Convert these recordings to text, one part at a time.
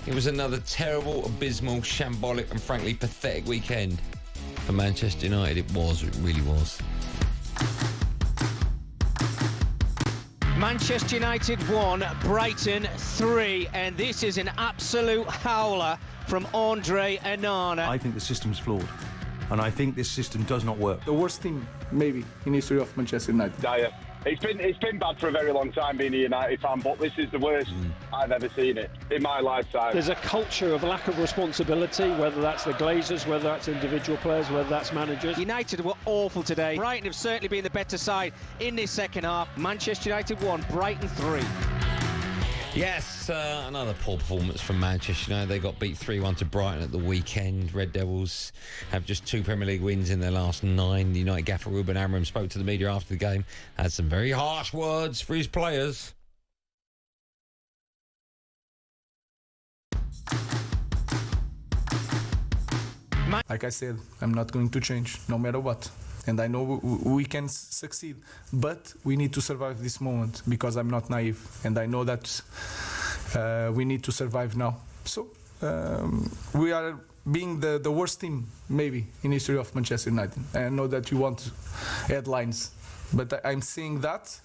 It was another terrible, abysmal, shambolic and frankly pathetic weekend for Manchester United. It really was. Manchester United 1, Brighton 3, and this is an absolute howler from Andre Onana. I think the system's flawed, and I think this system does not work. The worst team, maybe, in history of Manchester United. Dire. It's been bad for a very long time being a United fan, but this is the worst I've ever seen it in my lifetime. There's a culture of lack of responsibility, whether that's the Glazers, whether that's individual players, whether that's managers. United were awful today. Brighton have certainly been the better side in this second half. Manchester United 1, Brighton 3. Yes, another poor performance from Manchester United. They got beat 3-1 to Brighton at the weekend. Red Devils have just 2 Premier League wins in their last 9. The United gaffer Ruben Amorim spoke to the media after the game, had some very harsh words for his players. Like I said, I'm not going to change, no matter what. And I know we can succeed, but we need to survive this moment because I'm not naive. And I know that we need to survive now. So we are being the worst team, maybe, in history of Manchester United. I know that you want headlines, but I'm saying that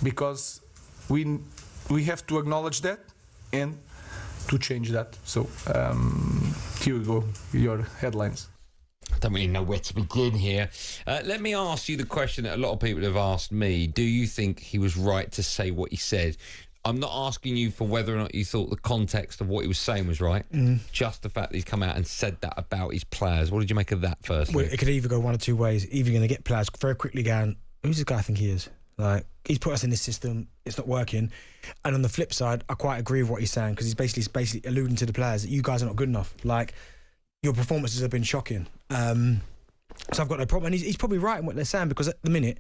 because we have to acknowledge that and to change that. So here we go, your headlines. I don't really know where to begin here. Let me ask you the question that a lot of people have asked me. Do you think he was right to say what he said? I'm not asking you for whether or not you thought the context of what he was saying was right. Just the fact that he's come out and said that about his players. What did you make of that first? Well, it could either go one or two ways. Either you're going to get players very quickly going, who's this guy I think he is? Like, he's put us in this system, it's not working. And on the flip side, I quite agree with what he's saying because he's basically alluding to the players that you guys are not good enough. Like, your performances have been shocking. So I've got no problem. And he's probably right in what they're saying because at the minute,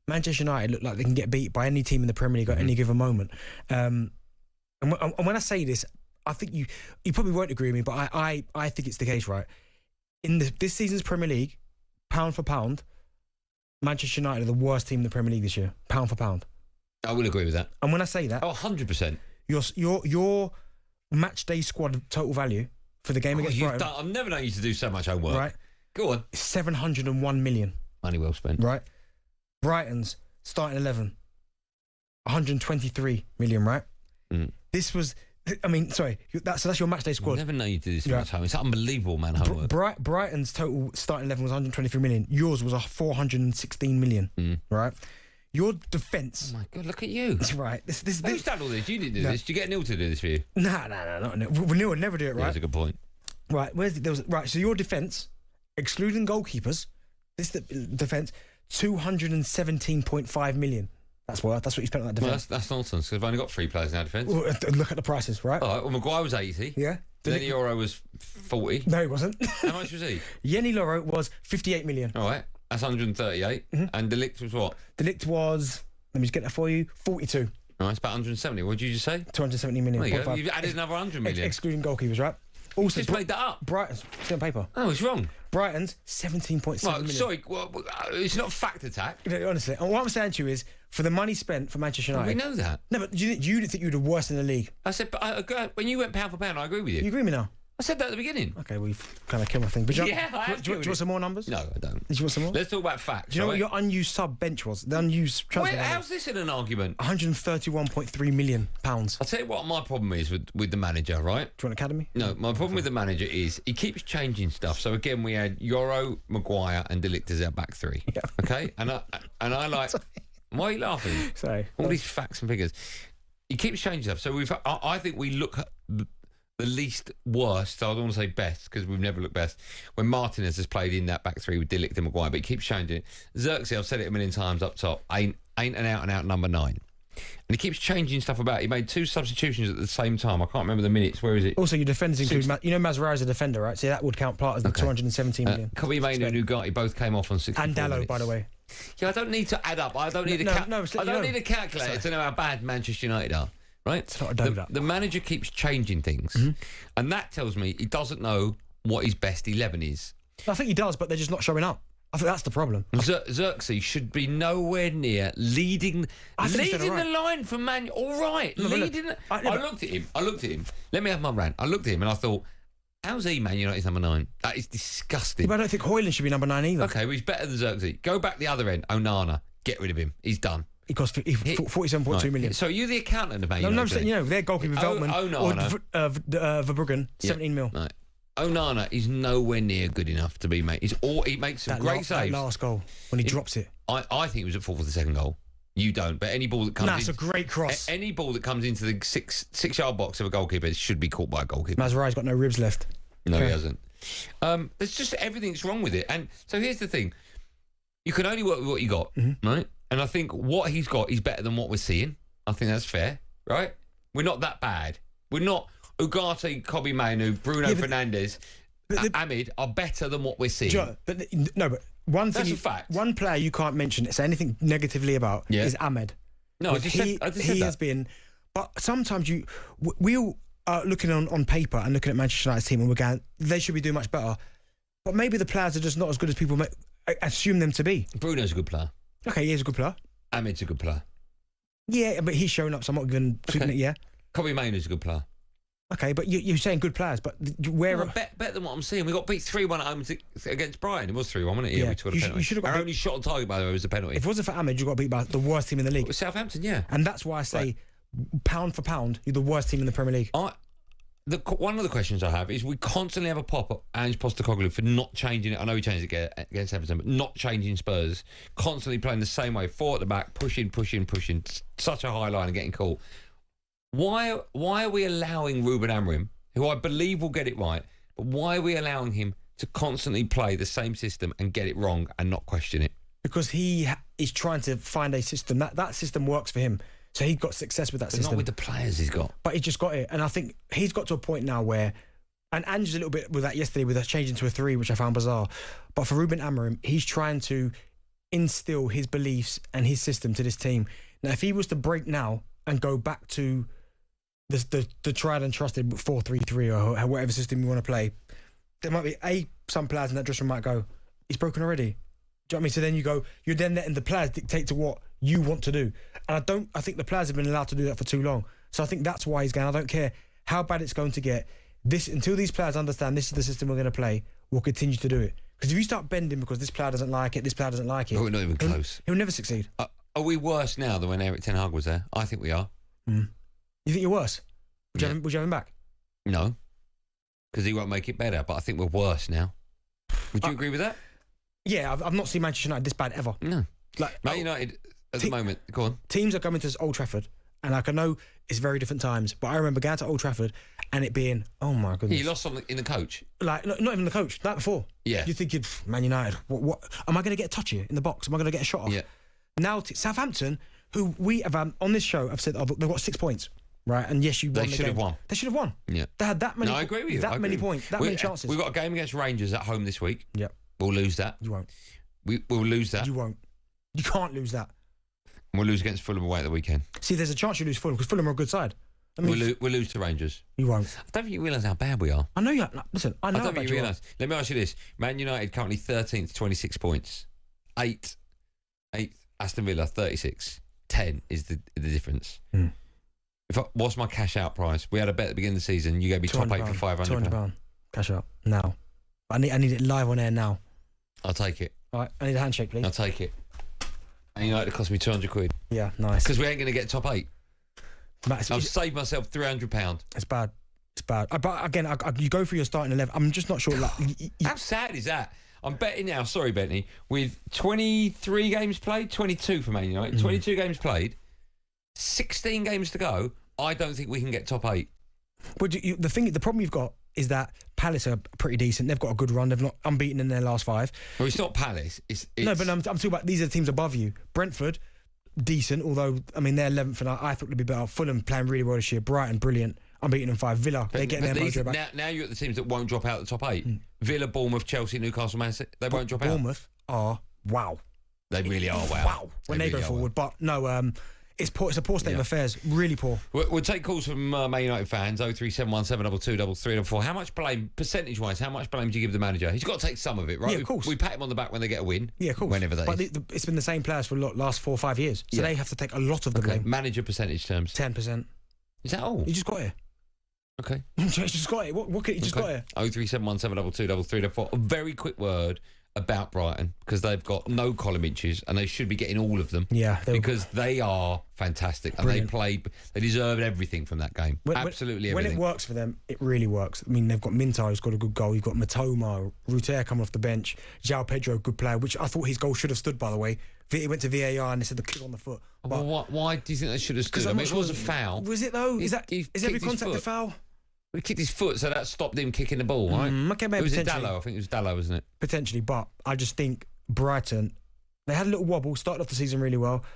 Manchester United look like they can get beat by any team in the Premier League at any given moment. And when I say this, I think you probably won't agree with me, but I think it's the case, right? In this season's Premier League, pound for pound, Manchester United are the worst team in the Premier League this year, pound for pound. I will agree with that. And when I say that... Oh, 100%. Your match day squad total value for the game against Brighton... I've never known you to do so much homework. Right. Go on. 701 million. Money well spent. Right. Brighton's starting 11, 123 million, right? This was... I mean, sorry, that's your match day squad. I've never known you to do this much homework. It's unbelievable, man, homework. Brighton's total starting 11 was 123 million. Yours was 416 million, right? Your defence... Oh, my God, look at you. That's right. Who's done all this? You didn't do this. Did you get Neil to do this for you? No, not Neil. Neil would never do it, right? That's a good point. Right, right, so your defence, excluding goalkeepers, this defence, 217.5 million. That's what you spent on that defence. Well, that's nonsense, because I've only got 3 players in our defence. Well, look at the prices, right? All right, well, Maguire was 80. Yeah. Then Euro was 40. No, he wasn't. How much was he? Yenny Loro was 58 million. All right, that's 138. And De Ligt was what? De Ligt was, let me just get that for you, 42. All right, it's about 170. What did you just say? 270 million. There you go. You've added another 100 million. Excluding goalkeepers, right? Also, just made that up. Brighton's, it's on paper. Oh, it's wrong. Brighton's 17.7 million. Sorry, it's not fact attack. Honestly, and what I'm saying to you is, for the money spent for Manchester United... We know that. No, but you didn't think you were the worst in the league. I said, but when you went pound for pound, I agree with you. You agree with me now? I said that at the beginning. Okay, well, you've kind of killed my thing. But I do you want some more numbers? No, I don't. Do you want some more? Let's talk about facts. Do you know what your unused sub bench was? The unused transfer. How's this in an argument? £131.3 million. I'll tell you what my problem is with the manager, right? Do you want academy? No, my problem with the manager is he keeps changing stuff. So again, we had Euro, Maguire, and De Ligt as our back three. Yeah. Okay, and I like. Why are you laughing? Sorry. All these facts and figures. He keeps changing stuff. So I think we look at the least worst, so I don't want to say best because we've never looked best, when Martinez has played in that back three with De Ligt and Maguire, but he keeps changing it. Xerxes, I've said it a million times up top, ain't an out-and-out number 9. And he keeps changing stuff about. He made 2 substitutions at the same time. I can't remember the minutes. Where is it? Also, your defenders include... Mascherano is a defender, right? So that would count part as the 217 million. Kobe Mainoo and Ugarte both came off on 64 And Dallo, minutes. by the way. Yeah, I don't need to add up. I don't need need a calculator to know how bad Manchester United are. Right? It's not a donut. The manager keeps changing things, and that tells me he doesn't know what his best 11 is. I think he does, but they're just not showing up. I think that's the problem. Xerxes should be nowhere near leading the line for Man. All right, No, leading. I looked at him. Let me have my rant. I looked at him and I thought, how's he Man United's number 9? That is disgusting. Yeah, but I don't think Højlund should be number 9 either. Okay, well, he's better than Xerxes. Go back the other end. Onana, get rid of him. He's done. He cost 47.2 million. So you're the accountant of Man United. No, I'm saying, their goalkeeper Veltman or Verbruggen, 17 mil. Right. Onana is nowhere near good enough to be made. He makes some great saves. That last goal when he drops it. I think it was at fault for the second goal. You don't, but any ball that comes That's a great cross. Any ball that comes into the six-yard box of a goalkeeper should be caught by a goalkeeper. Mazraoui's got no ribs left. No, he hasn't. There's just everything's wrong with it. And so here's the thing. You can only work with what you got, right? And I think what he's got is better than what we're seeing. I think that's fair, right? We're not that bad. We're not Ugarte, Kobe Mainu, Bruno Fernandes, Ahmed are better than what we're seeing. But one thing, that's a fact. One player you can't mention, say anything negatively about, is Ahmed. No, I just said he has been. But sometimes we all are looking on paper and looking at Manchester United's team and we're going, they should be doing much better. But maybe the players are just not as good as people assume them to be. Bruno's a good player. Okay, he is a good player. Ahmed's a good player. Yeah, but he's shown up, so I'm not even tweeting it, yeah? Kobe Mainoo's a good player. Okay, but you're saying good players, but where... Well, better than what I'm seeing. We got beat 3-1 at home against Brighton. It was 3-1, wasn't it? Yeah, we scored a penalty. Our only shot on target, by the way, was a penalty. If it wasn't for Ahmed, you got beat by the worst team in the league. It was Southampton, yeah. And that's why I say, pound for pound, you're the worst team in the Premier League. One of the questions I have is we constantly have a pop at Ange Postecoglou for not changing it. I know he changed it against Everton, but not changing Spurs. Constantly playing the same way, 4 at the back, pushing. Such a high line and getting caught. Why are we allowing Ruben Amorim, who I believe will get it right, but why are we allowing him to constantly play the same system and get it wrong and not question it? Because he is trying to find a system. That system works for him. So he got success with that system. Not with the players he's got. But he just got it. And I think he's got to a point now where, and Ange's a little bit with that yesterday with us changing to a 3, which I found bizarre. But for Ruben Amorim, he's trying to instill his beliefs and his system to this team. Now, if he was to break now and go back to the tried and trusted 4-3-3 or whatever system you want to play, there might be some players in that dressing room might go, he's broken already. Do you know what I mean? So then you're then letting the players dictate to what you want to do. And I think the players have been allowed to do that for too long. So I think that's why he's going, I don't care how bad it's going to get. Until these players understand this is the system we're going to play, we'll continue to do it. Because if you start bending because this player doesn't like it, this player doesn't like it. We're not even close. He'll never succeed. Are we worse now than when Erik ten Hag was there? I think we are. You think you're worse? Would you have him back? No. Because he won't make it better, but I think we're worse now. Would you agree with that? Yeah, I've not seen Manchester United this bad ever. No. Man United, at the moment, go on. Teams are coming to Old Trafford, and I know it's very different times, but I remember going to Old Trafford and it being, oh my goodness. You lost something in the coach? Not even the coach, that before. Yeah. You're thinking, Man United, what am I going to get a touch here in the box? Am I going to get a shot off? Yeah. Now, Southampton, who we have on this show, have said, they've got 6 points. Right, and yes, you won. They should have won. They should have won. Yeah, they had that many. No, I agree with you. That many points, many chances. We've got a game against Rangers at home this week. Yep, we'll lose that. You won't. We'll lose that. You won't. You can't lose that. We'll lose against Fulham away at the weekend. See, there's a chance you lose Fulham because Fulham are a good side. I mean, we'll lose to Rangers. You won't. I don't think you realise how bad we are. I know you. Listen, I know. I don't think you realise. Let me ask you this: Man United currently 13th, 26 points. 8th, Aston Villa 36. 10 is the difference. What's my cash out price? We had a bet at the beginning of the season. You gave me top 8 for £500. £200 cash out now. I need it live on air now. I'll take it. All right, I need a handshake, please. I'll take it. And United cost me £200. Yeah, nice. Because we ain't going to get top 8. I've saved myself £300. It's bad. It's bad. But again, you go through your starting 11. I'm just not sure. How sad is that? I'm betting now. Sorry, Bentley. With 23 games played, 22 for Man United. 22 games played, 16 games to go. I don't think we can get top 8. But the problem you've got is that Palace are pretty decent. They've got a good run. They've not unbeaten in their last 5. Well, it's not Palace. It's no, but I'm talking about these are the teams above you. Brentford, decent. Although I mean they're 11th, and I thought they'd be better. Fulham playing really well this year. Brighton, brilliant. Unbeaten in 5. Villa, they're getting their mojo back. Now you're at the teams that won't drop out the top 8. Villa, Bournemouth, Chelsea, Newcastle, Man City. They won't drop out. Bournemouth are wow. They really are wow. Wow when they go forward. But no, It's poor. It's a poor state of affairs. Really poor. We'll take calls from Man United fans. 0371 722 3344. How much blame, percentage-wise, how much blame do you give the manager? He's got to take some of it, right? Yeah, of course. We pat him on the back when they get a win. Yeah, of course. Whenever they. But it's been the same players for the last 4 or 5 years, so they have to take a lot of the blame. Manager percentage terms. 10%. Is that all? He just got here. Okay. He just got it. What could he just got here? 0371 722 3344. A very quick word about Brighton, because they've got no column inches and they should be getting all of them. Yeah. Because they are fantastic and Brilliant. they deserved everything from that game. Absolutely everything. When it works for them, it really works. I mean, they've got Mintar, who's got a good goal. You've got Matoma, Ruter coming off the bench. João Pedro, good player, which I thought his goal should have stood, by the way. He went to VAR and they said the kick on the foot. But why do you think they should have stood? I mean, it was a foul. Was it though? Is every contact a foul? He kicked his foot, so that stopped him kicking the ball, right? Okay, maybe it was potentially. Dallo. I think it was Dallo, wasn't it? Potentially, but I just think Brighton, they had a little wobble, started off the season really well,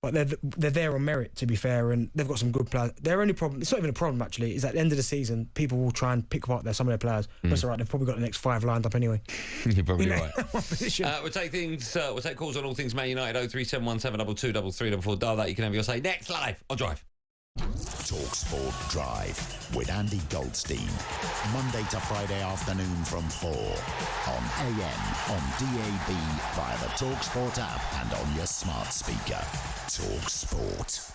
but they're there on merit, to be fair, and they've got some good players. Their only problem, it's not even a problem actually, is at the end of the season, people will try and pick apart some of their players. That's all right, they've probably got the next 5 lined up anyway. You're probably right. Position. We'll take calls on all things Man United. 0371 722 3344. Dial that, you can have your say next live on Drive. talkSPORT Drive with Andy Goldstein. Monday to Friday afternoon from 4 on AM, on DAB, via the talkSPORT app and on your smart speaker. talkSPORT.